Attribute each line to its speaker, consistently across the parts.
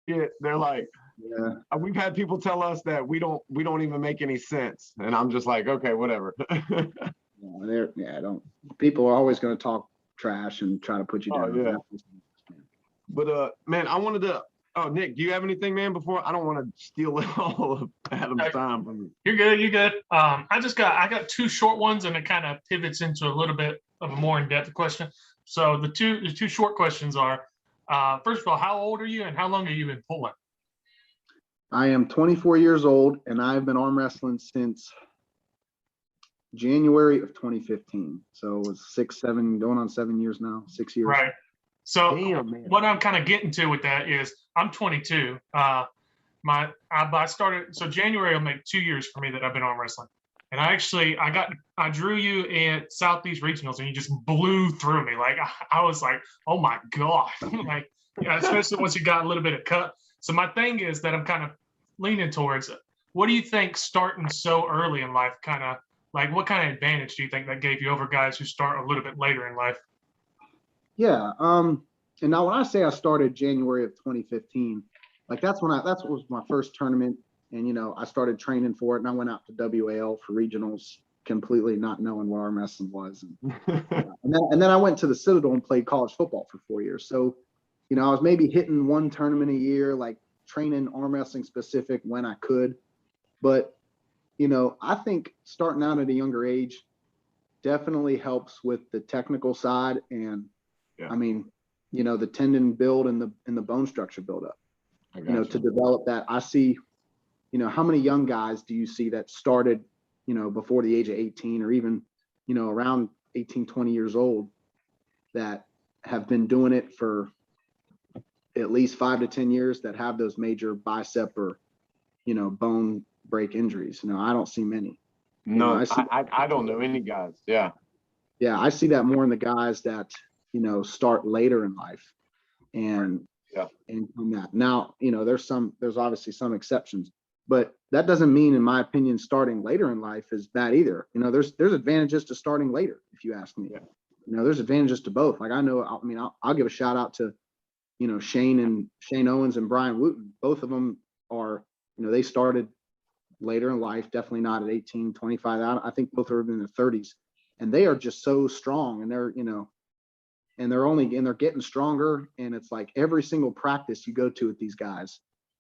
Speaker 1: shit. They're like,
Speaker 2: Yeah.
Speaker 1: we've had people tell us that we don't even make any sense, and I'm just like, okay, whatever.
Speaker 2: Don't. People are always going to talk trash and try to put you down.
Speaker 1: Yeah. But man, I wanted to. Oh, Nick, do you have anything, man? Before I don't want to steal all of Adam's time from you.
Speaker 3: You're good. You're good. I got two short ones, and it kind of pivots into a little bit of a more in-depth question. So the two short questions are, first of all, how old are you, and how long have you been pulling?
Speaker 2: I am 24 years old, and I've been arm wrestling since January of 2015. So it was going on 7 years now, 6 years.
Speaker 3: Right. So
Speaker 1: Damn,
Speaker 3: what I'm kind of getting to with that is I'm 22. I started, so January will make 2 years for me that I've been arm wrestling. And I drew you at Southeast Regionals, and you just blew through me. Like, I was like, oh my God. Like, especially once you got a little bit of cut. So my thing is that I'm kind of leaning towards it. What do you think starting so early in life like, what kind of advantage do you think that gave you over guys who start a little bit later in life?
Speaker 2: Yeah. And now when I say I started January of 2015, like that's what was my first tournament. And, I started training for it, and I went out to WAL for regionals, completely not knowing what arm wrestling was. And then I went to the Citadel and played college football for 4 years. So, I was maybe hitting one tournament a year, like training arm wrestling specific when I could. But, I think starting out at a younger age definitely helps with the technical side. And I mean, the tendon build and the bone structure build up, to develop that. I see, how many young guys do you see that started, before the age of 18 or even, around 18, 20 years old that have been doing it for at least 5 to 10 years that have those major bicep or, bone break injuries. I don't see many.
Speaker 1: No, I don't know any guys. Yeah.
Speaker 2: Yeah. I see that more in the guys that, start later in life and from that. Now, there's obviously some exceptions, but that doesn't mean, in my opinion, starting later in life is bad either. There's advantages to starting later, if you ask me. There's advantages to both. Like I'll give a shout out to, Shane Owens and Brian Wooten. Both of them are, they started later in life, definitely not at 18, 25. I think both are in their 30s, and they are just so strong, and they're, and they're getting stronger. And it's like every single practice you go to with these guys,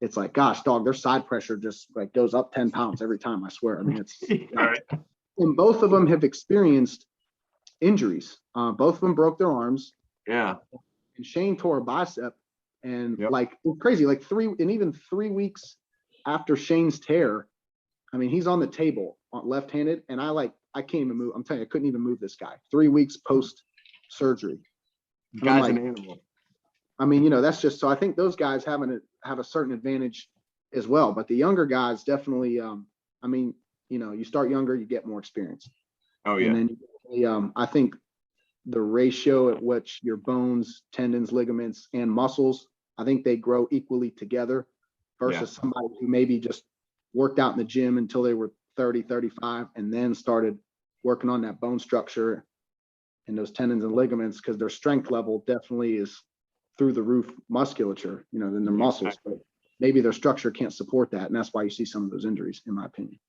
Speaker 2: it's like, gosh, dog, their side pressure just like goes up 10 pounds every time. I swear. I mean, it's and both of them have experienced injuries. Both of them broke their arms.
Speaker 1: Yeah.
Speaker 2: And Shane tore a bicep, and like crazy, like 3 weeks after Shane's tear, I mean, he's on the table left-handed, and I can't even move. I'm telling you, I couldn't even move this guy 3 weeks post surgery.
Speaker 1: Guy's an animal.
Speaker 2: I mean, that's just, so I think those guys have a certain advantage as well. But the younger guys definitely, I mean, you start younger, you get more experience.
Speaker 1: Oh yeah.
Speaker 2: And then I think the ratio at which your bones, tendons, ligaments, and muscles, I think they grow equally together versus somebody who maybe just worked out in the gym until they were 30, 35, and then started working on that bone structure and those tendons and ligaments, because their strength level definitely is through the roof musculature, than their muscles, but maybe their structure can't support that. And that's why you see some of those injuries, in my opinion.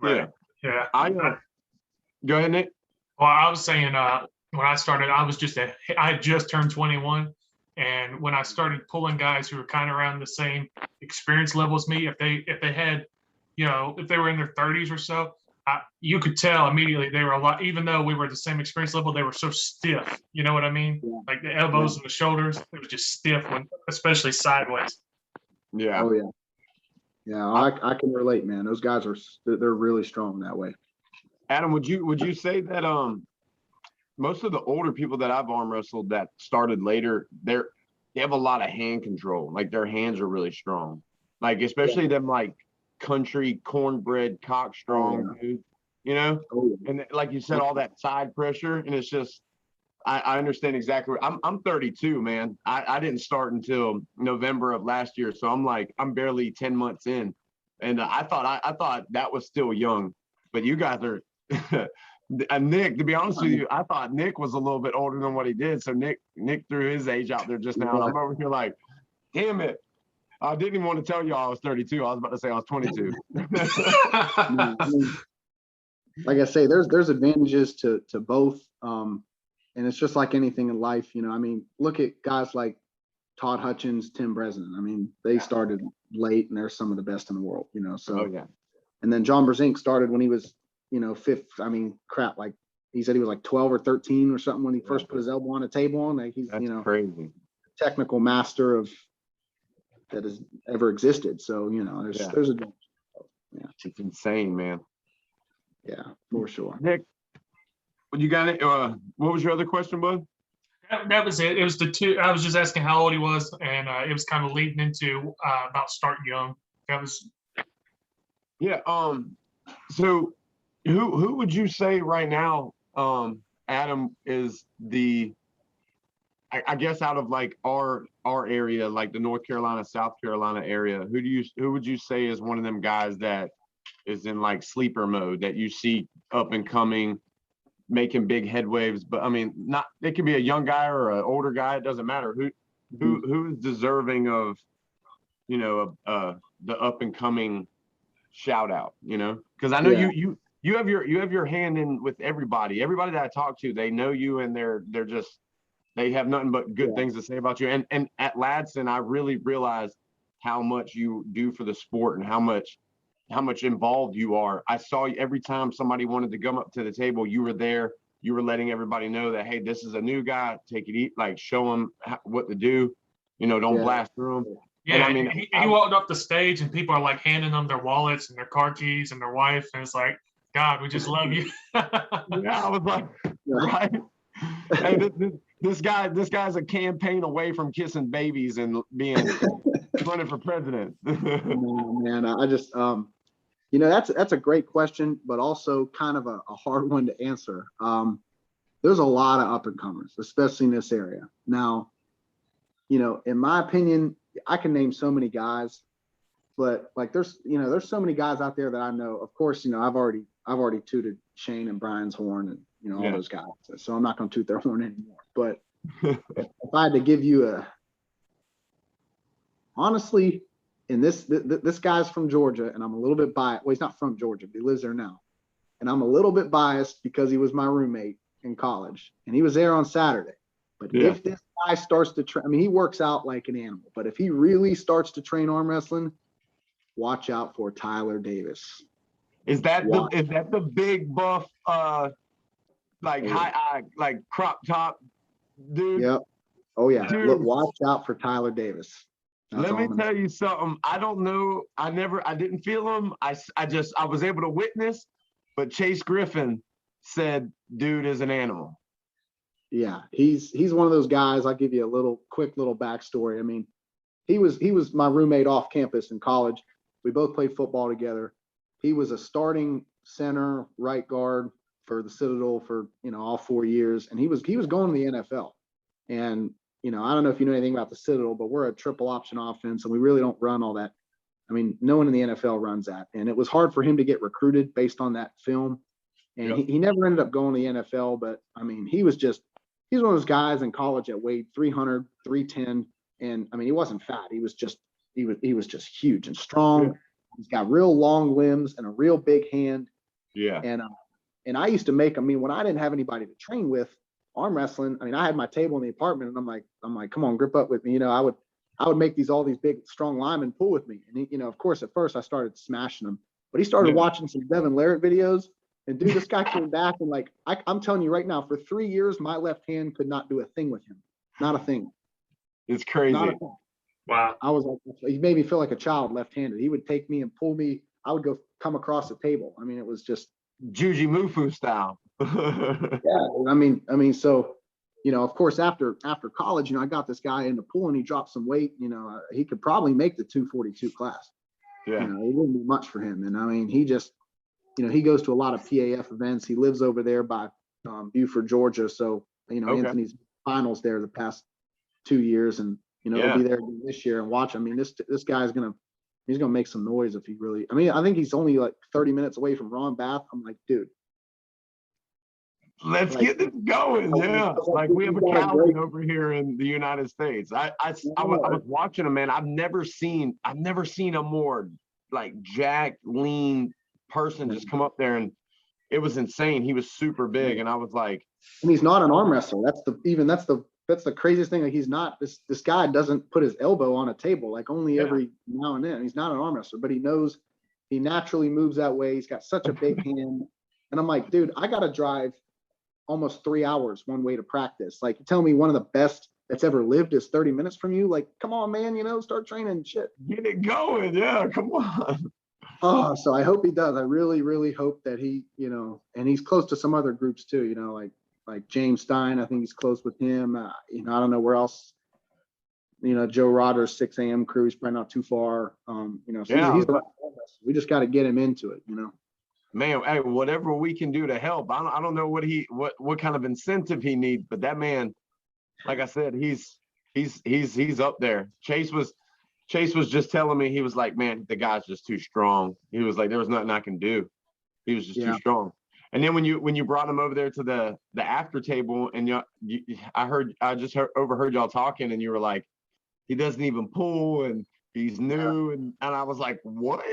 Speaker 3: Right. Yeah.
Speaker 1: Go ahead, Nick.
Speaker 3: Well, I was saying, when I started, I had just turned 21. And when I started pulling guys who were kind of around the same experience level as me, if they had, if they were in their 30s or so, you could tell immediately they were a lot, even though we were at the same experience level, they were so stiff. You know what I mean? Yeah. Like the elbows and the shoulders, it was just stiff, especially sideways.
Speaker 1: Yeah.
Speaker 2: Oh, yeah. Yeah, I can relate, man. Those guys they're really strong that way.
Speaker 1: Adam, would you say that most of the older people that I've arm wrestled that started later, they have a lot of hand control. Like their hands are really strong. Like especially them like country cornbread cock strong dude, and like you said, all that side pressure, and it's just I understand exactly. I'm 32, man. I didn't start until November of last year, so I'm barely 10 months in, and I thought that was still young, but you guys are. Nick, to be honest with you, I thought Nick was a little bit older than what he did, so Nick threw his age out there just now, and I'm over here like, damn it. I didn't even want to tell you I was 32. I was about to say I was 22.
Speaker 2: I mean, like I say, there's advantages to both. And it's just like anything in life, you know. I mean, look at guys like Todd Hutchins, Tim Bresnan. I mean, they started late and they're some of the best in the world, you know. So,
Speaker 1: Oh yeah.
Speaker 2: and then John Brzenk started when he was, you know, fifth. I mean, crap, like he said he was like 12 or 13 or something when he first put his elbow on a table. And like he's,
Speaker 1: That's
Speaker 2: you know,
Speaker 1: crazy.
Speaker 2: technical master of that has ever existed. So, you know, there's a, yeah,
Speaker 1: It's insane, man.
Speaker 2: yeah, for sure.
Speaker 1: Nick, you got it? What was your other question, bud?
Speaker 3: That was it. It was the two. I was just asking how old he was, and it was kind of leading into about starting young. That was.
Speaker 1: Yeah. So who would you say right now, Adam, is the I guess out of like our area, like the North Carolina, South Carolina area, who would you say is one of them guys that is in like sleeper mode that you see up and coming, making big head waves? But I mean, not it could be a young guy or an older guy, it doesn't matter. Who is deserving of, you know, the up and coming shout out, you know? Because I know you have your hand in with everybody. Everybody that I talk to, they know you and they're just they have nothing but good things to say about you. And at Ladson, I really realized how much you do for the sport and how much involved you are. I saw you every time somebody wanted to come up to the table, you were there. You were letting everybody know that, hey, this is a new guy. Take it, like show them what to do. You know, don't blast through them.
Speaker 3: Yeah,
Speaker 1: and I mean,
Speaker 3: he walked up the stage and people are like handing them their wallets and their car keys and their wife, and it's like, God, we just love you.
Speaker 1: Yeah, I was like, right. Hey, this guy's a campaign away from kissing babies and being running for president.
Speaker 2: Oh, man, I just you know, that's a great question, but also kind of a hard one to answer. There's a lot of up and comers, especially in this area. Now, you know, in my opinion, I can name so many guys, but like there's so many guys out there that I know. Of course, you know, I've already tooted Shane and Brian's horn and, you know, all those guys. So I'm not going to toot their horn anymore. But if I had to give you honestly, and this guy's from Georgia, and I'm a little bit biased. Well, he's not from Georgia, but he lives there now. And I'm a little bit biased because he was my roommate in college, and he was there on Saturday. But if this guy starts to train, I mean, he works out like an animal. But if he really starts to train arm wrestling, watch out for Tyler Davis.
Speaker 1: Is that the big buff, like like crop top dude?
Speaker 2: Yep. Oh yeah.
Speaker 1: Dude.
Speaker 2: Look, watch out for Tyler Davis.
Speaker 1: Let me tell you something. I don't know. I didn't feel him. I was able to witness, but Chase Griffin said, dude is an animal.
Speaker 2: Yeah, he's one of those guys. I'll give you a quick little backstory. I mean, he was my roommate off campus in college. We both played football together. He was a starting center, right guard for the Citadel for, you know, all 4 years, and he was going to the NFL. And, you know, I don't know if you know anything about the Citadel, but we're a triple option offense, and we really don't run all that. I mean, no one in the NFL runs that, and it was hard for him to get recruited based on that film. And he never ended up going to the NFL, but I mean, he's one of those guys in college that weighed 300, 310. And I mean, he wasn't fat. He was just huge and strong. Yeah. He's got real long limbs and a real big hand. Yeah. And I used to make, I mean, when I didn't have anybody to train with arm wrestling, I mean, I had my table in the apartment and I'm like, come on, grip up with me. You know, I would make all these big, strong linemen pull with me. And, you know, of course, at first I started smashing them, but he started watching some Devin Larratt videos. And dude, this guy came back and like, I'm telling you right now, for 3 years, my left hand could not do a thing with him. Not a thing.
Speaker 1: It's crazy.
Speaker 3: Wow.
Speaker 2: I was like, he made me feel like a child left-handed. He would take me and pull me. I would come across the table. I mean, it was just
Speaker 1: Juji Mufu style.
Speaker 2: Yeah. I mean, so, you know, of course, after college, you know, I got this guy in the pool and he dropped some weight. You know, he could probably make the 242 class. Yeah. You know, it wouldn't be much for him. And I mean, he just, you know, he goes to a lot of PAF events. He lives over there by Beaufort, Georgia. So, you know, Anthony's finals there the past 2 years, and, you know, he'll be there this year and watch. I mean, this guy's he's gonna make some noise if he really. I mean, I think he's only like 30 minutes away from Ron Bath. I'm like, dude,
Speaker 1: Let's
Speaker 2: Like,
Speaker 1: get this going. Yeah. Like we have a Calvin over here in the United States. I was watching him, man. I've never seen a more like jacked, lean person just come up there, and it was insane. He was super big. And I was like,
Speaker 2: and he's not an arm wrestler. That's the craziest thing. Like he's not this guy doesn't put his elbow on a table like only every now and then. He's not an arm wrestler, but he naturally moves that way. He's got such a big hand. And I'm like, dude, I gotta drive almost 3 hours one way to practice. Like, you tell me one of the best that's ever lived is 30 minutes from you. Like, come on, man, start training shit.
Speaker 1: get it going. Yeah, come on.
Speaker 2: Oh, so I hope he does. I really, really hope that he, and he's close to some other groups too, like James Stein. I think he's close with him. I don't know where else, Joe Rodder's 6 a.m. crew. He's probably not too far. So he's we just got to get him into it,
Speaker 1: Man, hey, whatever we can do to help. I don't know what kind of incentive he needs, but that man, like I said, he's up there. Chase was just telling me, he was like, man, the guy's just too strong. He was like, there was nothing I can do. He was just too strong. And then when you brought him over there to the after table, and I just overheard y'all talking, and you were like, he doesn't even pull, and he's new, and I was like, what?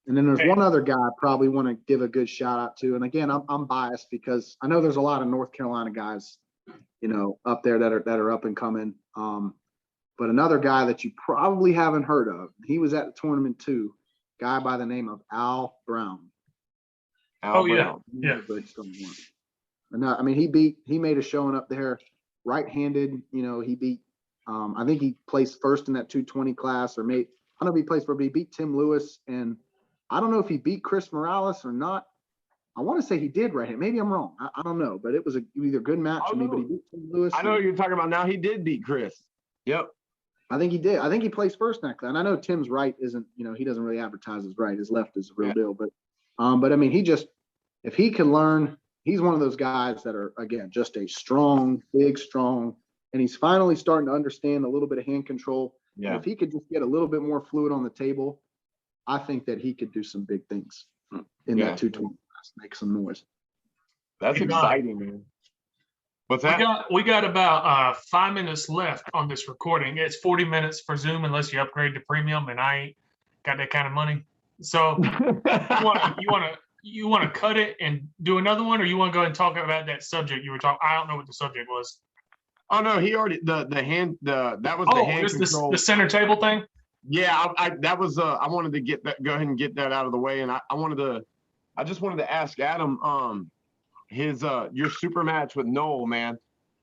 Speaker 2: And then there's one other guy I probably want to give a good shout out to. And again, I'm biased because I know there's a lot of North Carolina guys, up there that are up and coming. But another guy that you probably haven't heard of, he was at the tournament too, guy by the name of Al Brown.
Speaker 1: Brown.
Speaker 3: Yeah.
Speaker 2: And he made a showing up there, right-handed. He beat, I think he placed first in that 220 class, or I don't know if he placed first, but he beat Tim Lewis, and I don't know if he beat Chris Morales or not. I want to say he did right here. Maybe I'm wrong. I don't know, but it was either a good match to me, but he beat Tim Lewis.
Speaker 1: I know what you're talking about now. He did beat Chris. Yep.
Speaker 2: I think he did. I think he placed first in that class. And I know Tim's right isn't, he doesn't really advertise his right. His left is a real deal. But I mean, if he can learn, he's one of those guys that are, again, just a strong, and he's finally starting to understand a little bit of hand control.
Speaker 1: Yeah.
Speaker 2: And if he could just get a little bit more fluid on the table, I think that he could do some big things in that 220 class, make some noise.
Speaker 1: That's exciting, man. What's that?
Speaker 3: We got about 5 minutes left on this recording. It's 40 minutes for Zoom unless you upgrade to premium, and I ain't got that kind of money. So you want to cut it and do another one, or you want to go ahead and talk about that subject you were talking? I don't know what the subject was.
Speaker 1: Oh no, he already the hand that was the hand control.
Speaker 3: The center table thing.
Speaker 1: Yeah, I wanted to go ahead and get that out of the way, and I just wanted to ask Adam your super match with Noel, man.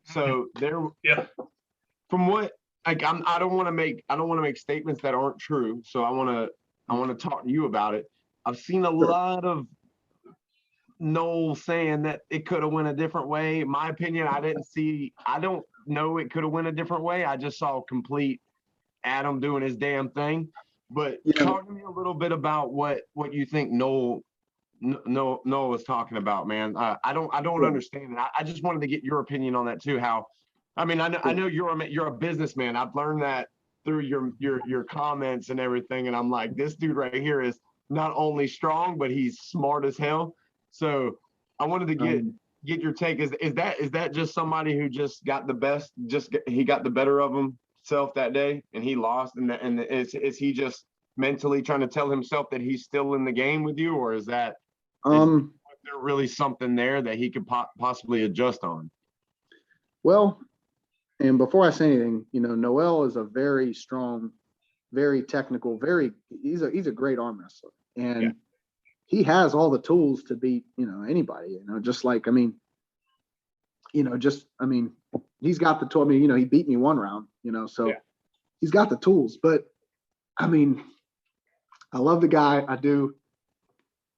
Speaker 1: So from what I don't want to make statements that aren't true. So I want to talk to you about it. I've seen a lot of Noel saying that it could have went a different way. In my opinion, I don't know it could have went a different way. I just saw complete Adam doing his damn thing. But talk to me a little bit about what you think Noel was talking about, man. I don't understand it. I just wanted to get your opinion on that too. I know you're a businessman. I've learned that through your comments and everything. And I'm like, this dude right here is not only strong, but he's smart as hell. So I wanted to get your take. Is that just somebody who just got the best? He got the better of himself that day and he lost, and is he just mentally trying to tell himself that he's still in the game with you, or is that is there really something there that he could possibly adjust on?
Speaker 2: Well, and before I say anything, Noel is a very strong, very technical, he's a great arm wrestler, and he has all the tools to beat anybody. He's got the tool. He beat me one round. So he's got the tools. But I love the guy, I do.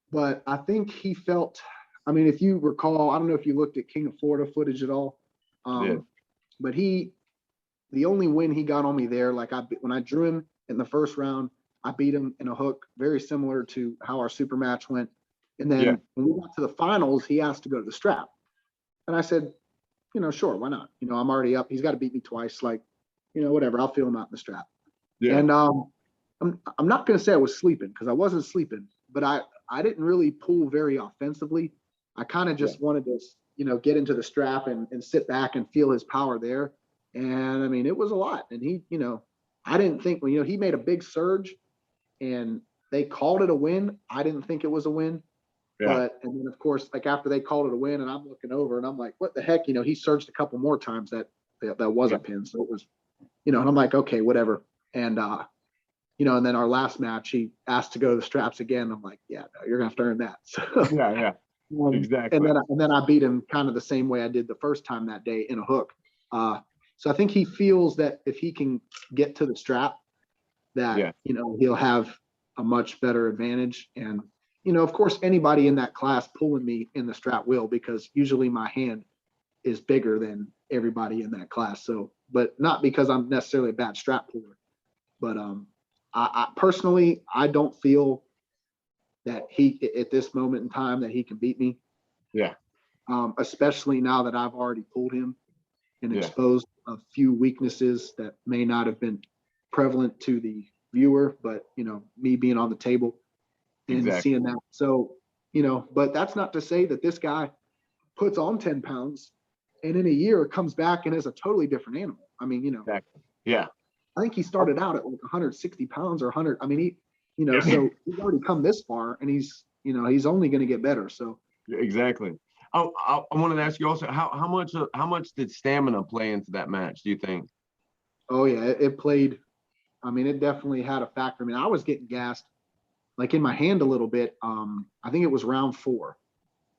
Speaker 2: But I think he felt. If you recall, I don't know if you looked at King of Florida footage at all. But the only win he got on me there, when I drew him in the first round, I beat him in a hook, very similar to how our super match went. And then when we got to the finals, he asked to go to the strap. And I said, sure, why not? I'm already up. He's got to beat me twice. Whatever, I'll feel him out in the strap. Yeah. And I'm not going to say I was sleeping, because I wasn't sleeping, but I didn't really pull very offensively. I kind of just wanted to, get into the strap and sit back and feel his power there. And I mean, it was a lot. And he, I didn't think, he made a big surge and they called it a win. I didn't think it was a win.
Speaker 1: Yeah.
Speaker 2: But, and then of course, like after they called it a win and I'm looking over and I'm like, what the heck? He surged a couple more times that was a pin. So it was, and I'm like, okay, whatever. And, and then our last match, he asked to go to the straps again. I'm like, yeah, no, you're gonna have to earn that. So,
Speaker 1: Yeah. Exactly.
Speaker 2: And then I beat him kind of the same way I did the first time that day in a hook. So I think he feels that if he can get to the strap, that he'll have a much better advantage. And of course, anybody in that class pulling me in the strap will, because usually my hand is bigger than everybody in that class. So, but not because I'm necessarily a bad strap puller, but I personally, I don't feel that he, at this moment in time, that he can beat me.
Speaker 1: Yeah.
Speaker 2: Especially now that I've already pulled him and exposed a few weaknesses that may not have been prevalent to the viewer, but me being on the table and seeing that. So, but that's not to say that this guy puts on 10 pounds and in a year comes back and is a totally different animal. I mean,
Speaker 1: Exactly. Yeah.
Speaker 2: I think he started out at like 160 pounds or 100. I mean, so he's already come this far and he's only going to get better. So
Speaker 1: exactly. Oh, I wanted to ask you also, how much did stamina play into that match, do you think?
Speaker 2: Oh yeah, it played. I mean, it definitely had a factor. I mean, I was getting gassed like in my hand a little bit. I think it was round 4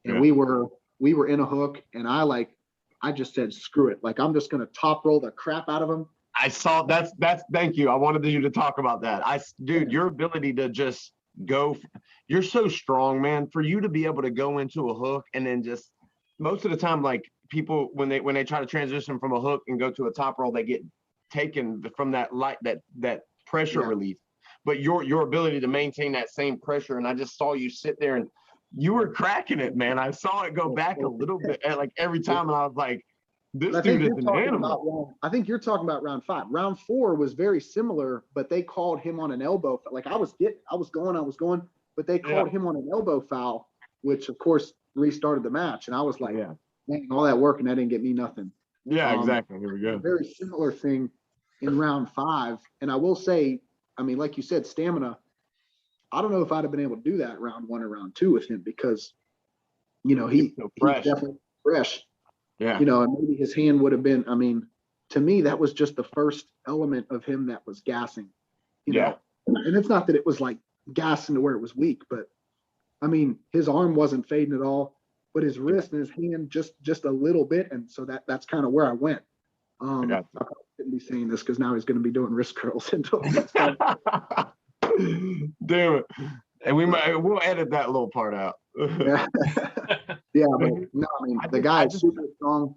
Speaker 2: and we were in a hook and I just said, screw it. Like, I'm just going to top roll the crap out of him.
Speaker 1: I saw that's thank you. I wanted you to talk about that. Dude, your ability to just go, you're so strong, man. For you to be able to go into a hook and then just, most of the time, like people when they try to transition from a hook and go to a top roll, they get taken from that that pressure release. But your ability to maintain that same pressure, and I just saw you sit there and you were cracking it, man. I saw it go back a little bit, like every time, and I was like, this dude is an animal.
Speaker 2: I think you're talking about round 5. Round 4 was very similar, but they called him on an elbow. Like I was going, but they called him on an elbow foul, which of course restarted the match. And I was like, man, all that work and that didn't get me nothing.
Speaker 1: Yeah, exactly. Here we go.
Speaker 2: Very similar thing in round 5. And I will say, I mean, like you said, stamina. I don't know if I'd have been able to do that round 1 or round 2 with him because, he's definitely fresh.
Speaker 1: Yeah.
Speaker 2: And maybe his hand would have been, I mean, to me, that was just the first element of him that was gassing, know. And it's not that it was like gassing to where it was weak, but I mean, his arm wasn't fading at all, but his wrist and his hand just a little bit. And so that's kind of where I went. I shouldn't be saying this because now he's going to be doing wrist curls until next time.
Speaker 1: Damn it. And we'll edit that little part out.
Speaker 2: Yeah, but no, I mean, the guy is super strong.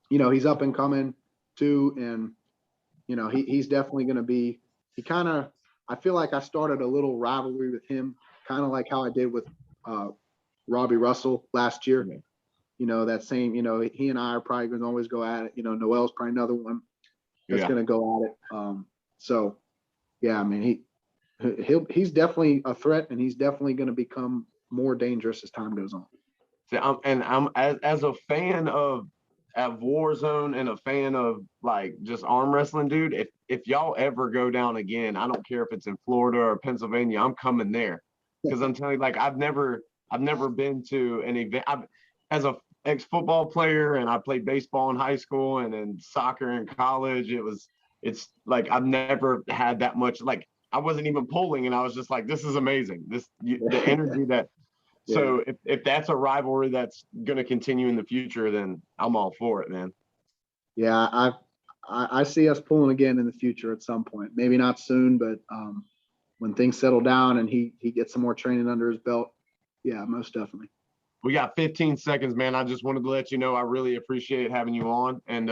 Speaker 2: He's up and coming too, and he's definitely going to be. I feel like I started a little rivalry with him, kind of like how I did with Robbie Russell last year. That same. He and I are probably going to always go at it. Noel's probably another one that's going to go at it. So, yeah, I mean, he's definitely a threat, and he's definitely going to become more dangerous as time goes on.
Speaker 1: See, I'm as a fan of WarZone and a fan of like just arm wrestling, dude. If y'all ever go down again, I don't care if it's in Florida or Pennsylvania, I'm coming there because I'm telling you, like I've never been to an event. As a ex-football player, and I played baseball in high school and then soccer in college. It's like I've never had that much. Like I wasn't even pulling, and I was just like, this is amazing. The energy that. So if that's a rivalry that's going to continue in the future, then I'm all for it, man.
Speaker 2: Yeah, I see us pulling again in the future at some point. Maybe not soon, but when things settle down and he gets some more training under his belt, yeah, most definitely.
Speaker 1: We got 15 seconds, man. I just wanted to let you know I really appreciate having you on, and